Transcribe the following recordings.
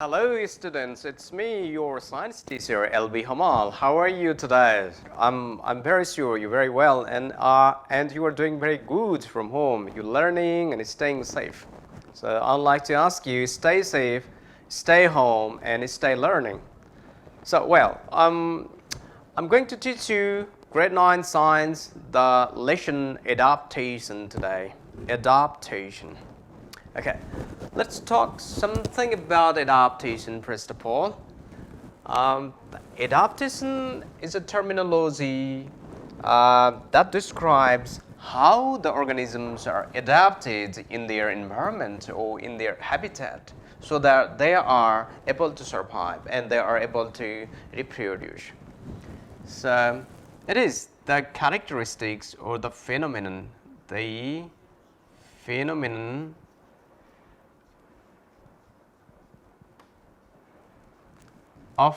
Hello students, it's me, your science teacher Lil Hamal. How are you today? I'm very sure you're very well and you are doing very good from home. You're learning and staying safe. So I'd like to ask you, stay safe, stay home and stay learning. So I'm going to teach you grade 9 science, the lesson adaptation today. Adaptation. Okay, let's talk something about adaptation first of all. Adaptation is a terminology that describes how the organisms are adapted in their environment or in their habitat so that they are able to survive and they are able to reproduce. So it is the characteristics or the phenomenon of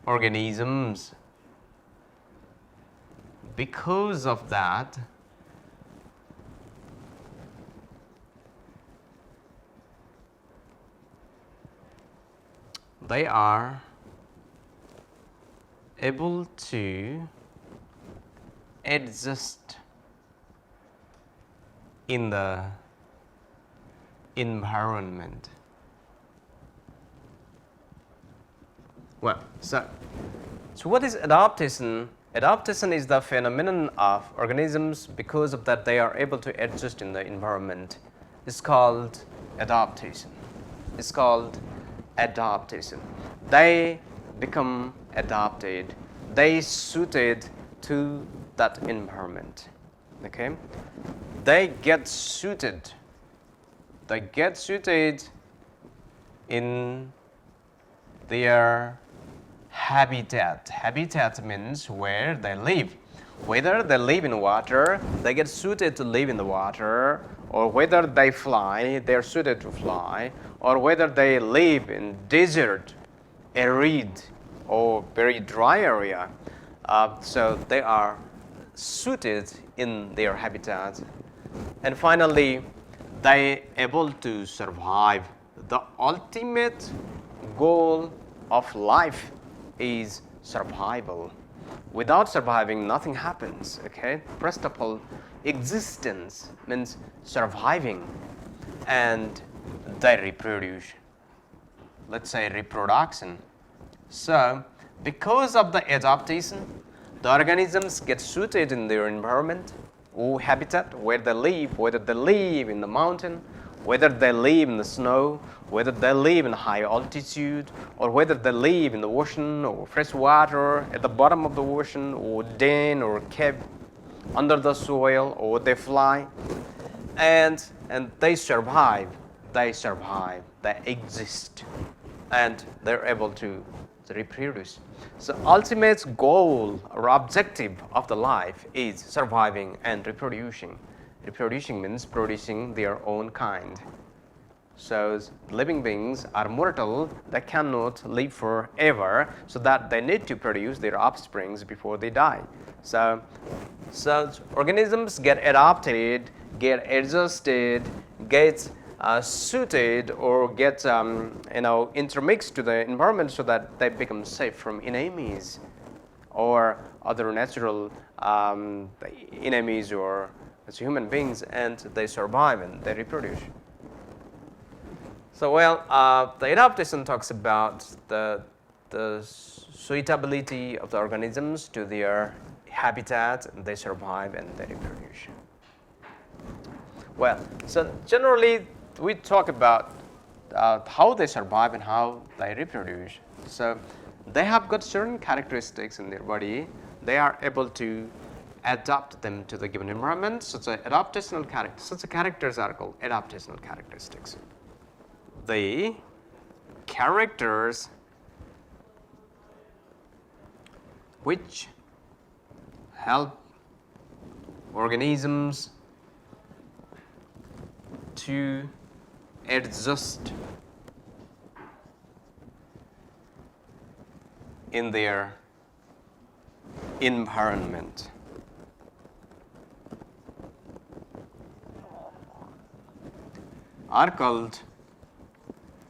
organisms. Because of that, they are able to adjust in the environment. So what is adaptation? Adaptation is the phenomenon of organisms because of that they are able to adjust in the environment. It's called adaptation. It's called adaptation. They become adapted. They suited to that environment. Okay? They get suited. They get suited in their habitat. Habitat means where they live. Whether they live in water, they get suited to live in the water, or whether they fly, they're suited to fly, or whether they live in desert, arid, or very dry area. So they are suited in their habitat. And finally, they able to survive. The ultimate goal of life is survival. Without surviving, nothing happens. Okay? First of all, existence means surviving, and they reproduce. Let's say reproduction. So, because of the adaptation, the organisms get suited in their environment or habitat where they live, whether they live in the mountain, whether they live in the snow, whether they live in high altitude, or whether they live in the ocean or fresh water at the bottom of the ocean, or den or cave under the soil, or they fly, and they survive, they exist, and they're able to reproduce. So ultimate goal or objective of the life is surviving and reproducing. Reproducing means producing their own kind. So living beings are mortal, they cannot live forever, so that they need to produce their offsprings before they die. So organisms get adapted, get adjusted, get suited, or get intermixed to the environment so that they become safe from enemies or other natural enemies or as human beings, and they survive and they reproduce. So the adaptation talks about the suitability of the organisms to their habitat, and they survive and they reproduce. So generally we talk about how they survive and how they reproduce. So they have got certain characteristics in their body. They are able to adapt them to the given environment. Such characters are called adaptational characteristics. The characters which help organisms to adjust in their environment. Are called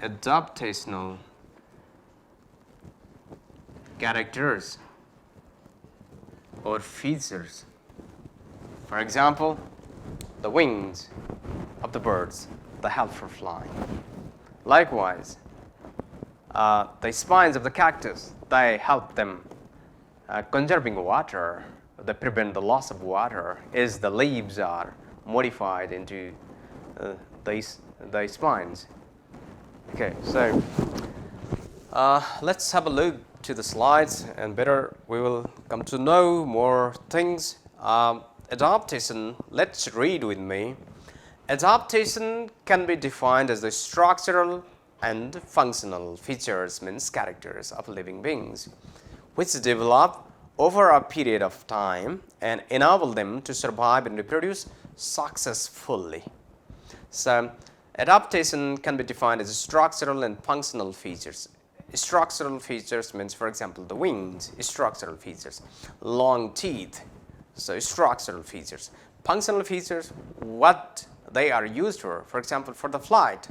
adaptational characters or features. For example, the wings of the birds, they help for flying. Likewise, the spines of the cactus, they help them conserving water. They prevent the loss of water as the leaves are modified into the spines. Okay, so let's have a look to the slides, and better we will come to know more things. Adaptation, let's read with me. Adaptation can be defined as the structural and functional features, means characters of living beings, which develop over a period of time and enable them to survive and reproduce successfully. So, adaptation can be defined as structural and functional features. Structural features means, for example, the wings, structural features, long teeth, so structural features. Functional features, what they are used for example, for the flight,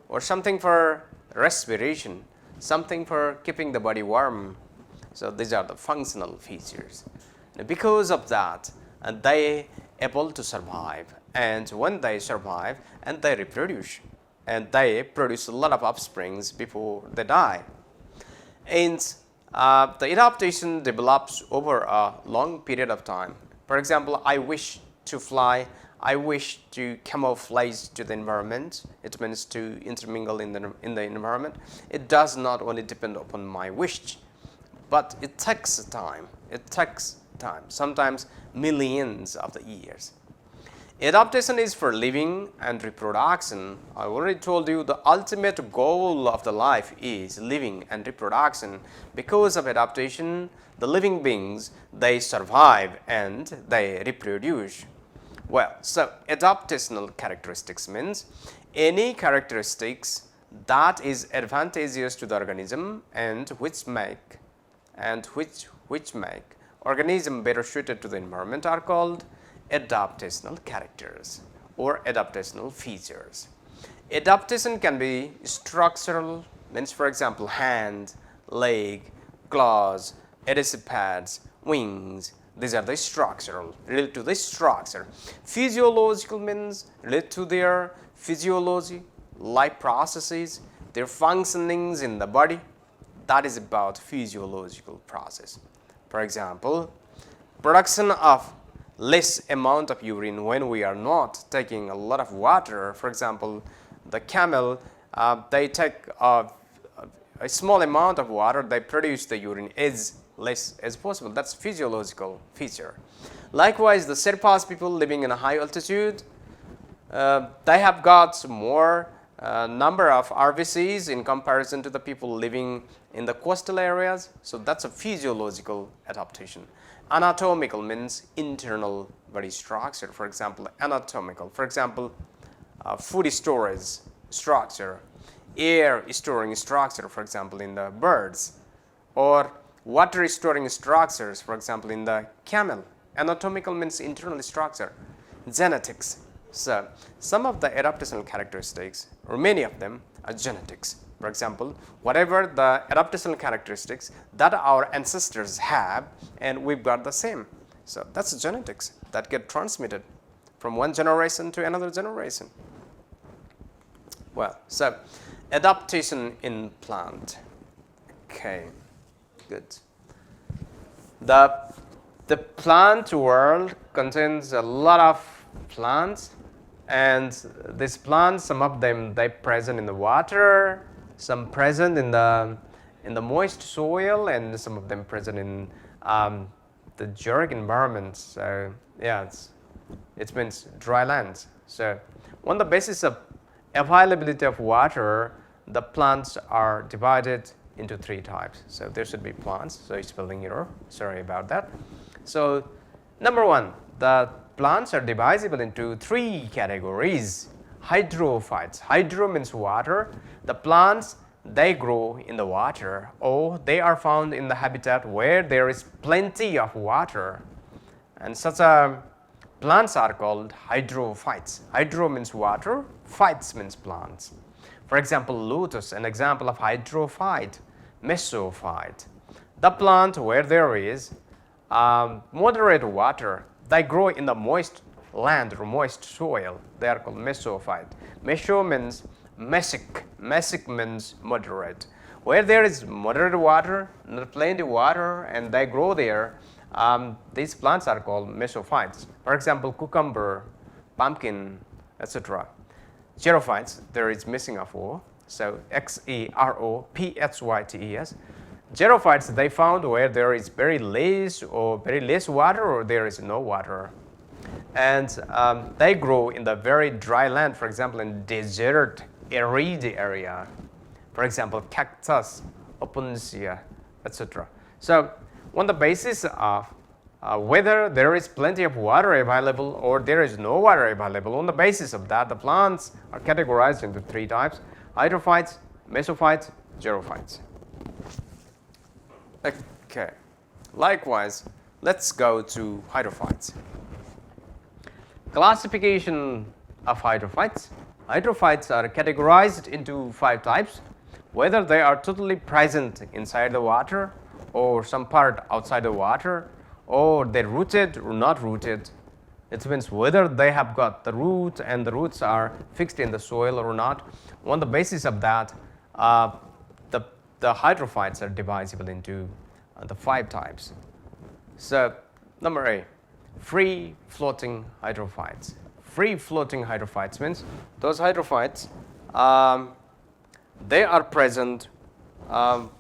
or something for respiration, something for keeping the body warm. So these are the functional features. And because of that, they able to survive, and when they survive and they reproduce, and they produce a lot of offsprings before they die. And the adaptation develops over a long period of time. For example, I wish to fly, I wish to camouflage to the environment. It means to intermingle in the environment. It does not only depend upon my wish, but it takes time. It takes time, sometimes millions of the years. Adaptation is for living and reproduction. I already told you the ultimate goal of the life is living and reproduction. Because of adaptation, the living beings, they survive and they reproduce. Well, so adaptational characteristics means any characteristics that is advantageous to the organism and which make organism better suited to the environment are called adaptational characters or adaptational features. Adaptation can be structural, means for example hand, leg, claws, adhesive pads, wings. These are the structural, related to the structure. Physiological means related to their physiology, life processes, their functionings in the body. That is about physiological process. For example, production of less amount of urine when we are not taking a lot of water. For example, the camel, they take a small amount of water, they produce the urine as less as possible. That's physiological feature. Likewise, the Sherpas people living in a high altitude, they have got more number of RBCs in comparison to the people living in the coastal areas. So that's a physiological adaptation. Anatomical means internal body structure. For example, anatomical. For example, food storage structure, air storing structure, for example, in the birds, or water storing structures, for example, in the camel. Anatomical means internal structure. Genetics. So some of the adaptational characteristics, or many of them, are genetics. For example, whatever the adaptational characteristics that our ancestors have, and we've got the same. So that's genetics that get transmitted from one generation to another generation. Well, so adaptation in plant. Okay, good. The plant world contains a lot of plants, and these plants, some of them they present in the water, some present in the moist soil, and some of them present in the arid environment. So yeah, it means dry lands. So on the basis of availability of water, the plants are divided into three types. So there should be plants. So spelling error. Sorry about that. So number one, the plants are divisible into three categories. Hydrophytes. Hydro means water. The plants, they grow in the water, or they are found in the habitat where there is plenty of water. And such plants are called hydrophytes. Hydro means water, phytes means plants. For example, lotus, an example of hydrophyte, mesophyte. The plant where there is moderate water, they grow in the moist land or moist soil. They are called mesophyte. Meso means mesic. Mesic means moderate. Where there is moderate water, plenty of water, and they grow there, these plants are called mesophytes. For example, cucumber, pumpkin, etc. Xerophytes, there is missing of O, so Xerophytes. Xerophytes, they found where there is very less water or there is no water. And they grow in the very dry land, for example, in desert, arid area. For example, cactus, opuntia, etc. So on the basis of whether there is plenty of water available or there is no water available, on the basis of that, the plants are categorized into three types: hydrophytes, mesophytes, xerophytes. Okay. Likewise, let's go to hydrophytes. Classification of hydrophytes. Hydrophytes are categorized into 5 types, whether they are totally present inside the water or some part outside the water, or they're rooted or not rooted. It means whether they have got the root and the roots are fixed in the soil or not. On the basis of that, the hydrophytes are divisible into the 5 types. So number A, free floating hydrophytes. Free floating hydrophytes means those hydrophytes, they are present on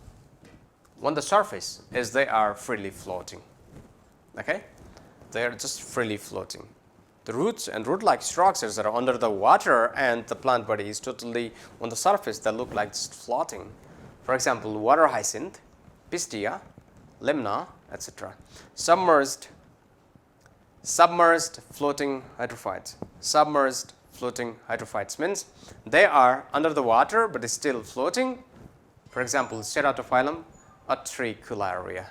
the surface as they are freely floating. Okay, they are just freely floating. The roots and root-like structures are under the water, and the plant body is totally on the surface. They look like just floating. For example, water hyacinth, pistia, lemna, etc. Submerged floating hydrophytes. Submerged floating hydrophytes means they are under the water but is still floating. For example, Ceratophyllum utricularia.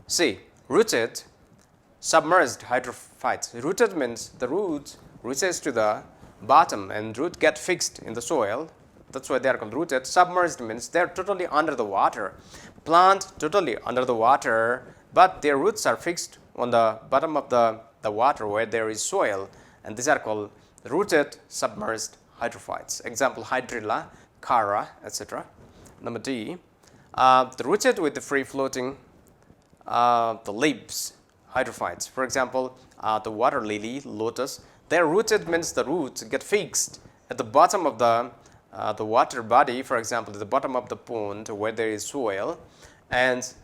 C, rooted submerged hydrophytes. Rooted means the root reaches to the bottom and root get fixed in the soil. That's why they are called rooted. Submerged means they are totally under the water. Plant totally under the water, but their roots are fixed on the bottom of the water where there is soil, and these are called rooted submerged hydrophytes. Example, hydrilla, cara, etc. Number D, the rooted with the free floating the leaves hydrophytes. For example, the water lily, lotus, they are rooted means the roots get fixed at the bottom of the water body, for example, at the bottom of the pond where there is soil, and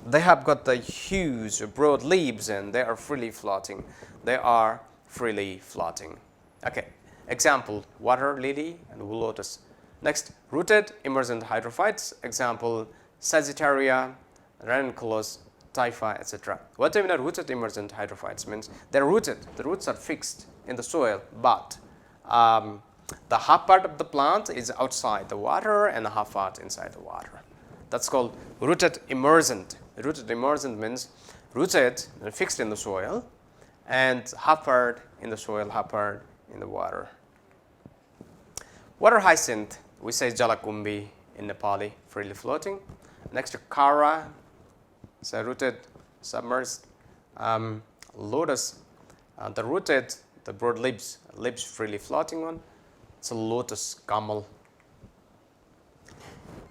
they have got the huge broad leaves and they are freely floating. They are freely floating. Okay. Example, water lily and lotus. Next, rooted emergent hydrophytes. Example, Sagittaria, ranunculus, typha, etc. What do you mean rooted emergent hydrophytes? Means they're rooted. The roots are fixed in the soil, but the half part of the plant is outside the water and the half part inside the water. That's called rooted emergent. Rooted emergent means rooted and fixed in the soil, and half part in the soil, half part in the water. Water hyacinth, we say jalakumbi in Nepali, freely floating. Next, cara, so rooted, submerged. Lotus, the rooted, the broad leaves freely floating one. It's a lotus kamal.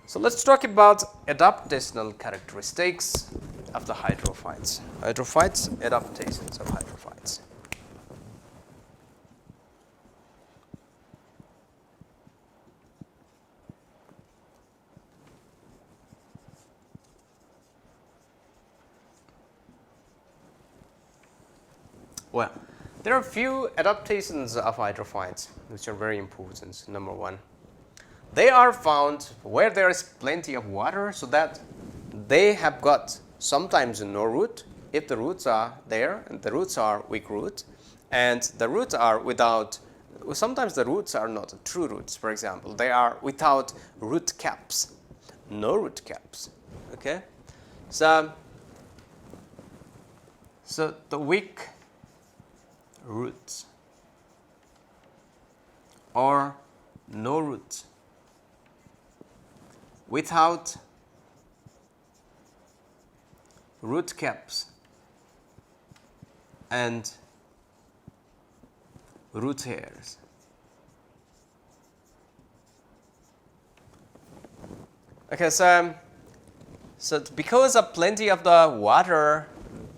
So let's talk about adaptational characteristics of the hydrophytes. Hydrophytes, adaptations of hydrophytes. Well, there are a few adaptations of hydrophytes which are very important. Number 1, they are found where there is plenty of water, so that they have got sometimes no root if the roots are there, and the roots are weak root, and the roots are without, sometimes the roots are not true roots. For example, they are without root caps, no root caps. Okay, so the weak roots or no roots. Without root caps and root hairs. Okay, so because of plenty of the water,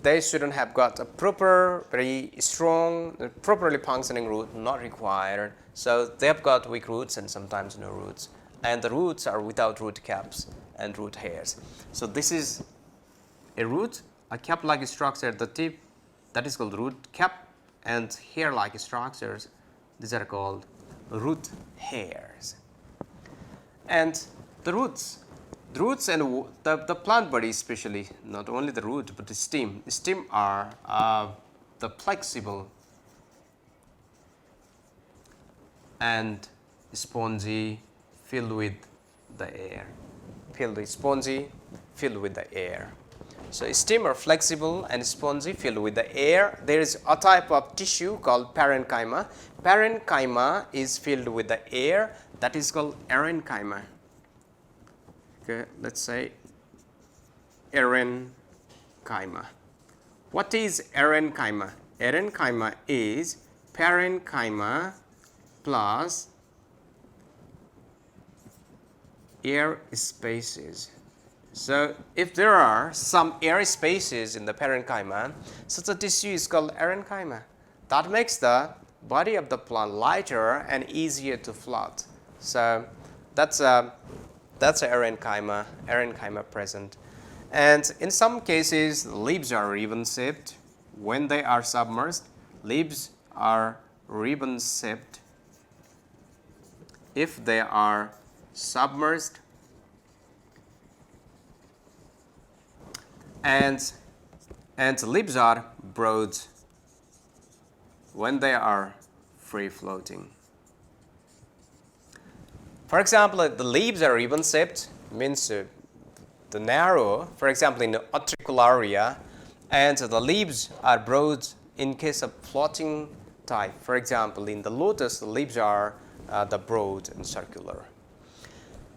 they shouldn't have got a proper, very strong, properly functioning root, not required. So they have got weak roots and sometimes no roots. And the roots are without root caps and root hairs. So this is a root, a cap-like structure at the tip, that is called root cap, and hair-like structures, these are called root hairs. And the roots and the plant body especially, not only the root but the stem are the flexible and spongy, filled with the air. So stem are flexible and spongy, filled with the air. There is a type of tissue called parenchyma. Parenchyma is filled with the air, that is called erenchyma. Okay, let's say erenchyma. What is erenchyma? Erenchyma is parenchyma plus air spaces. So if there are some air spaces in the parenchyma, such a tissue is called erenchyma. That makes the body of the plant lighter and easier to float. So that's a erenchyma present. And in some cases, leaves are ribbon shaped. When they are submerged, leaves are ribbon shaped. If they are submerged, and leaves are broad when they are free floating. For example, the leaves are ribbon shaped, means the narrow, for example in the Utricularia, and the leaves are broad in case of floating type. For example, in the lotus, the leaves are the broad and circular.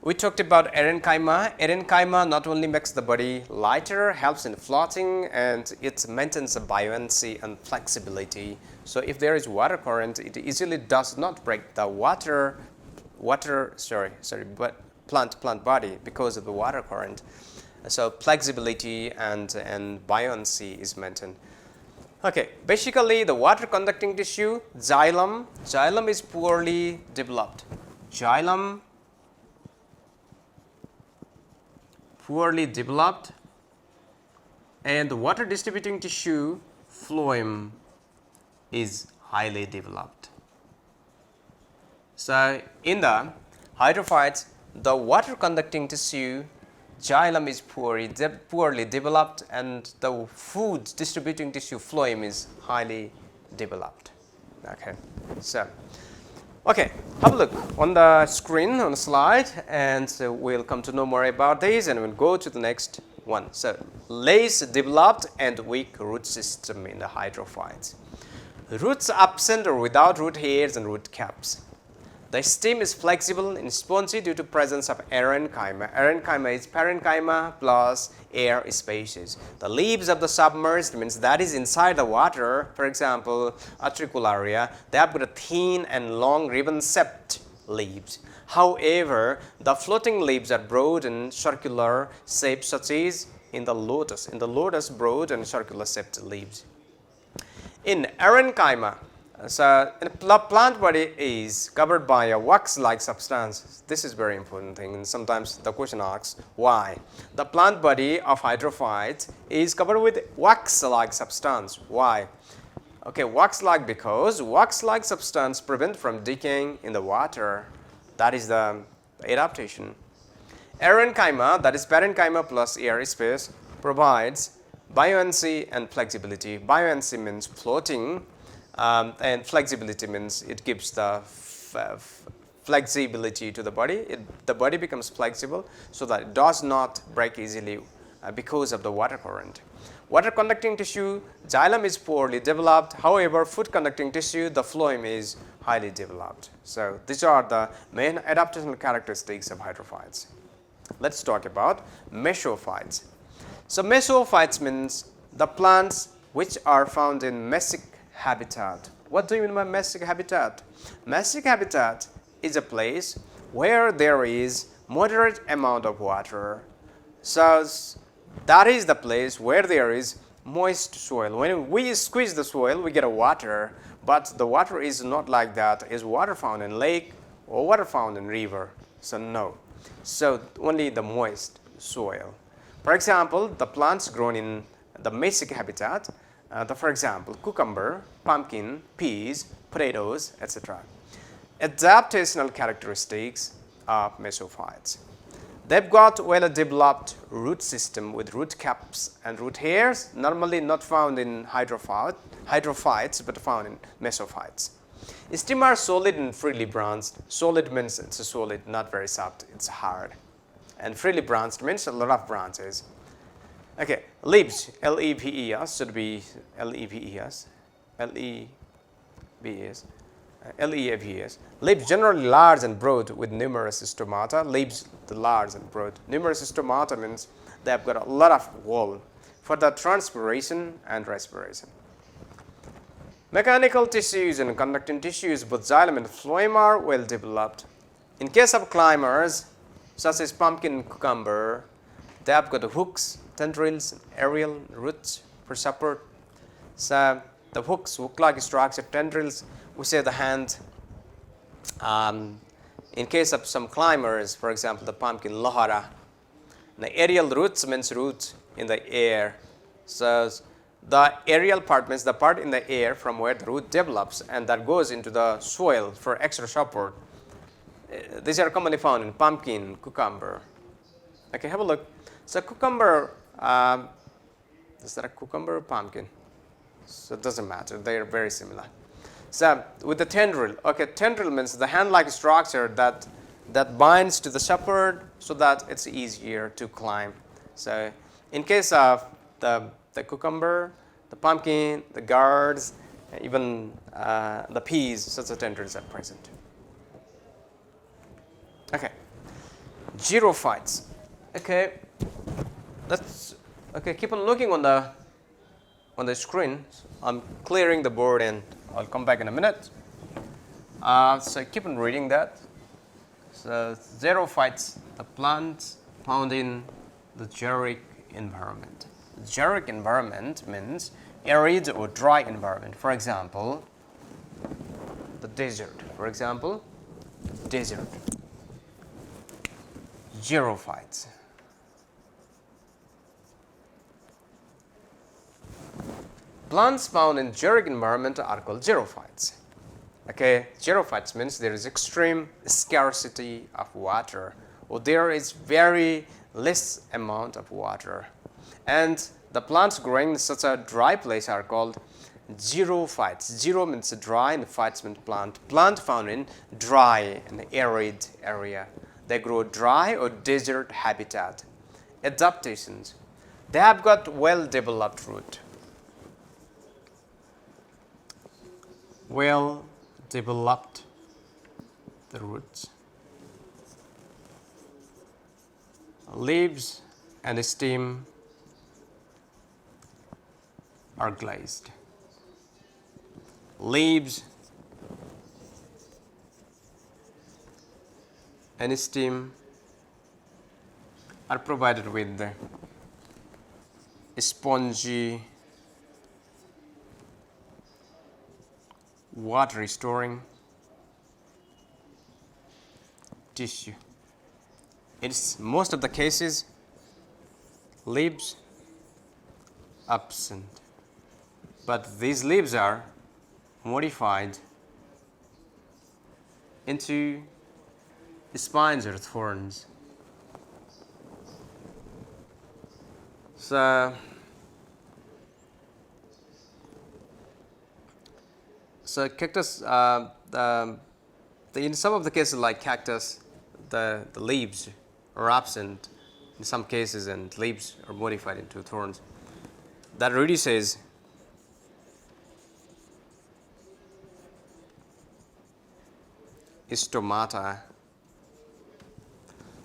We talked about erenchyma. Erenchyma not only makes the body lighter, helps in floating, and it maintains the buoyancy and flexibility. So if there is water current, it easily does not break the plant body because of the water current. So flexibility and buoyancy is maintained. Okay, basically the water conducting tissue, xylem is poorly developed. Xylem poorly developed, and the water distributing tissue, phloem, is highly developed. So in the hydrophytes, the water conducting tissue, xylem is poorly developed, and the food distributing tissue, phloem, is highly developed. Okay, so have a look on the screen, on the slide, and we'll come to know more about these, and we'll go to the next one. So less developed and weak root system in the hydrophytes. Roots absent or without root hairs and root caps. The stem is flexible and spongy due to presence of erenchyma. Erenchyma is parenchyma plus air spaces. The leaves of the submerged, means that is inside the water, for example, Utricularia, they have got a thin and long ribbon-shaped leaves. However, the floating leaves are broad and circular shaped, such as in the lotus. In the lotus, broad and circular shaped leaves. In erenchyma, so the plant body is covered by a wax-like substance. This is very important thing, and sometimes the question asks why. The plant body of hydrophytes is covered with wax-like substance. Why? Okay, wax-like because wax-like substance prevent from decaying in the water. That is the adaptation. Erenchyma, that is parenchyma plus air space, provides buoyancy and flexibility. Buoyancy means floating. And flexibility means it gives the flexibility to the body. The body becomes flexible so that it does not break easily because of the water current. Water conducting tissue, xylem is poorly developed. However, food conducting tissue, the phloem is highly developed. So, these are the main adaptational characteristics of hydrophytes. Let us talk about mesophytes. So, mesophytes means the plants which are found in mesic habitat. What do you mean by mesic habitat? Mesic habitat is a place where there is moderate amount of water. So, that is the place where there is moist soil. When we squeeze the soil, we get a water, but the water is not like that. Is water found in lake or water found in river? So, no. So, only the moist soil. For example, the plants grown in the mesic habitat, for example, cucumber, pumpkin, peas, potatoes, etc. Adaptational characteristics of mesophytes. They've got well-developed root system with root caps and root hairs, normally not found in hydrophytes, but found in mesophytes. Stem are solid and freely branched. Solid means it's a solid, not very soft, it's hard. And freely branched means a lot of branches. Okay, leaves, L-E-V-E-S, should be L-E-V-E-S, L-E-V-E-S. Leaves generally large and broad with numerous stomata. Leaves large and broad. Numerous stomata means they have got a lot of wall for the transpiration and respiration. Mechanical tissues and conducting tissues, both xylem and phloem, are well developed. In case of climbers, such as pumpkin and cucumber, they have got hooks, tendrils, and aerial roots for support. So the hooks, hook-like structure, tendrils, we say the hand. In case of some climbers, for example, the pumpkin lohara, the aerial roots means roots in the air. So the aerial part means the part in the air from where the root develops and that goes into the soil for extra support. These are commonly found in pumpkin, cucumber. Okay, have a look. So cucumber, is that a cucumber or pumpkin? So it doesn't matter, they are very similar. So with the tendril, okay, tendril means the hand-like structure that binds to the shepherd so that it's easier to climb. So in case of the cucumber, the pumpkin, the gourds, even the peas, such a tendrils are present. Okay, xerophytes. Okay, keep on looking on the screen. I'm clearing the board and I'll come back in a minute. So keep on reading that. So xerophytes, the plants found in the xeric environment. Xeric environment means arid or dry environment. For example, the desert. For example, desert. Xerophytes. Plants found in xeric environment are called xerophytes. Okay, xerophytes means there is extreme scarcity of water, or there is very less amount of water. And the plants growing in such a dry place are called xerophytes. Xero means dry and phytes means plant. Plant found in dry and arid area. They grow dry or desert habitat. Adaptations. They have got well-developed root. Well developed the roots. Leaves and stem are glazed. Leaves and stem are provided with the spongy water storing tissue. It's most of the cases leaves absent, but these leaves are modified into spines or thorns. So cactus, in some of the cases like cactus, the leaves are absent in some cases and leaves are modified into thorns. that reduces stomata.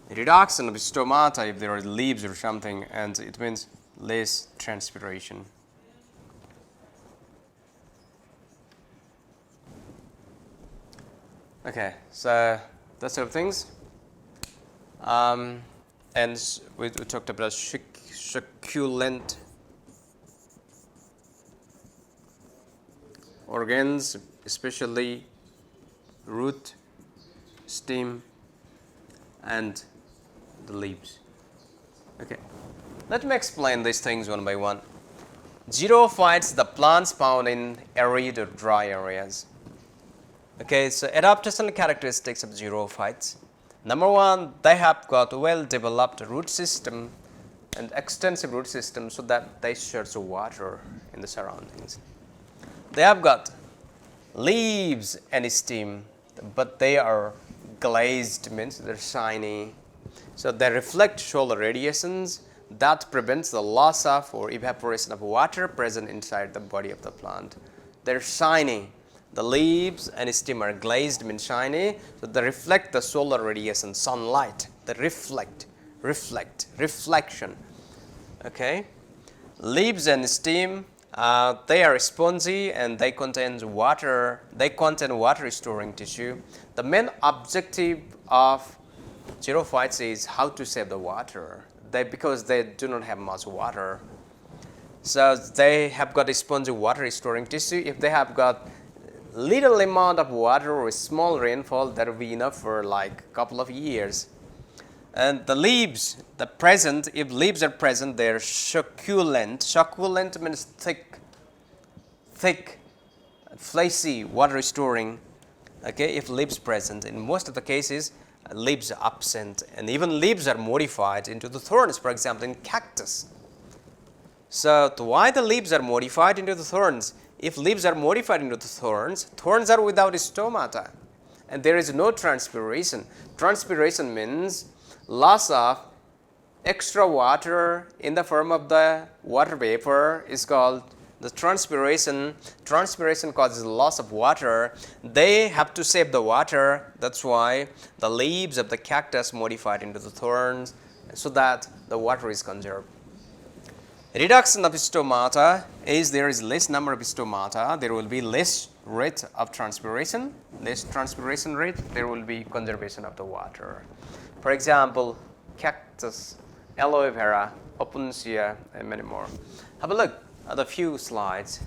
Reduction of stomata if there are leaves or something, and it means less transpiration. Okay, so that sort of things. And we talked about succulent organs, especially root, stem, and the leaves. Okay, let me explain these things one by one. Xerophytes, the plants found in arid or dry areas. Okay, so adaptational characteristics of xerophytes. Number one, they have got well-developed root system and extensive root system so that they search water in the surroundings. They have got leaves and stem, but they are glazed, means they're shiny. So they reflect solar radiations that prevents the loss of or evaporation of water present inside the body of the plant. They're shiny. The leaves and stem are glazed, means shiny, so they reflect the solar radiation, sunlight. They reflection. Okay, leaves and stem, they are spongy and they contain water. They contain water storing tissue. The main objective of xerophytes is how to save the water. Because they do not have much water, so they have got a spongy water storing tissue. If they have got little amount of water or small rainfall, that will be enough for like a couple of years. And the leaves, if leaves are present, they are succulent. Succulent means thick, fleshy, water storing. Okay, if leaves present, in most of the cases, leaves are absent, and even leaves are modified into the thorns. For example, in cactus. So why the leaves are modified into the thorns? If leaves are modified into the thorns are without stomata, and there is no transpiration. Transpiration means loss of extra water in the form of the water vapor is called the transpiration. Transpiration causes loss of water. They have to save the water. That's why the leaves of the cactus modified into the thorns so that the water is conserved. Reduction of stomata is there is less number of stomata, there will be less rate of transpiration, less transpiration rate, there will be conservation of the water. For example, cactus, aloe vera, opuntia, and many more. Have a look at a few slides.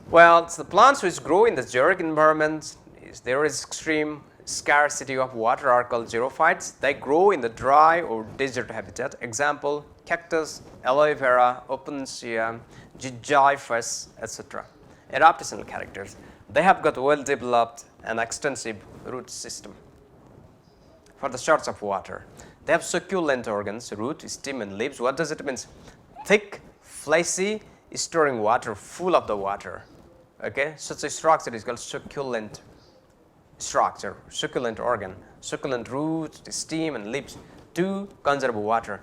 Well, the plants which grow in the xeric environment, there is extreme scarcity of water are called xerophytes. They grow in the dry or desert habitat. Example, cactus, aloe vera, opuntia, gigiphus, etc. Adaptational characters. They have got well-developed and extensive root system for the source of water. They have succulent organs, root, stem, and leaves. What does it mean? Thick, fleshy, storing water, full of the water. Okay, such a structure is called succulent structure, succulent organ, succulent roots, stem, and leaves to conserve water.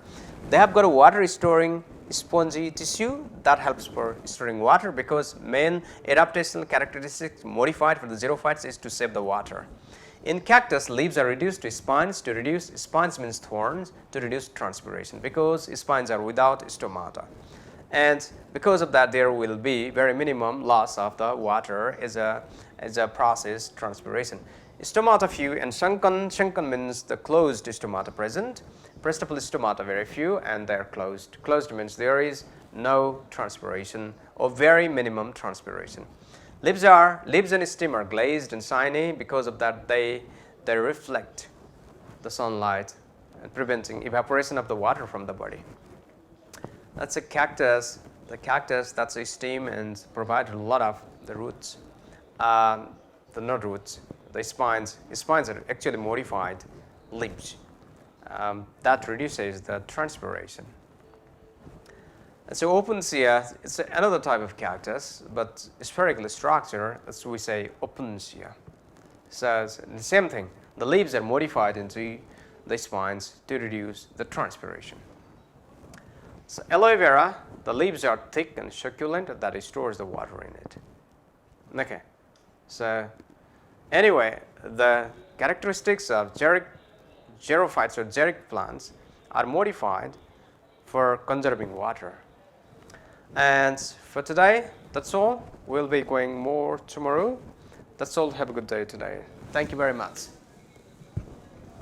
They have got a water storing spongy tissue that helps for storing water, because main adaptational characteristics modified for the xerophytes is to save the water. In cactus, leaves are reduced to spines. To reduce spines means thorns, to reduce transpiration, because spines are without stomata. And because of that, there will be very minimum loss of the water as a process transpiration. Stomata few and sunken. Sunken means the closed stomata present. Prestable stomata very few and they are closed. Closed means there is no transpiration or very minimum transpiration. Leaves and stem are glazed and shiny. Because of that, they reflect the sunlight and preventing evaporation of the water from the body. That's a cactus. The cactus, that's a stem and provide a lot of the roots. Not roots, the spines. Spines are actually modified leaves. That reduces the transpiration. And so opuntia, it's another type of cactus, but spherical structure, that's what we say opuntia. So it's the same thing. The leaves are modified into the spines to reduce the transpiration. So aloe vera, the leaves are thick and succulent, that stores the water in it. Okay. So anyway, the characteristics of xerophytes or xeric plants are modified for conserving water. And for today, that's all. We'll be going more tomorrow. That's all. Have a good day today. Thank you very much.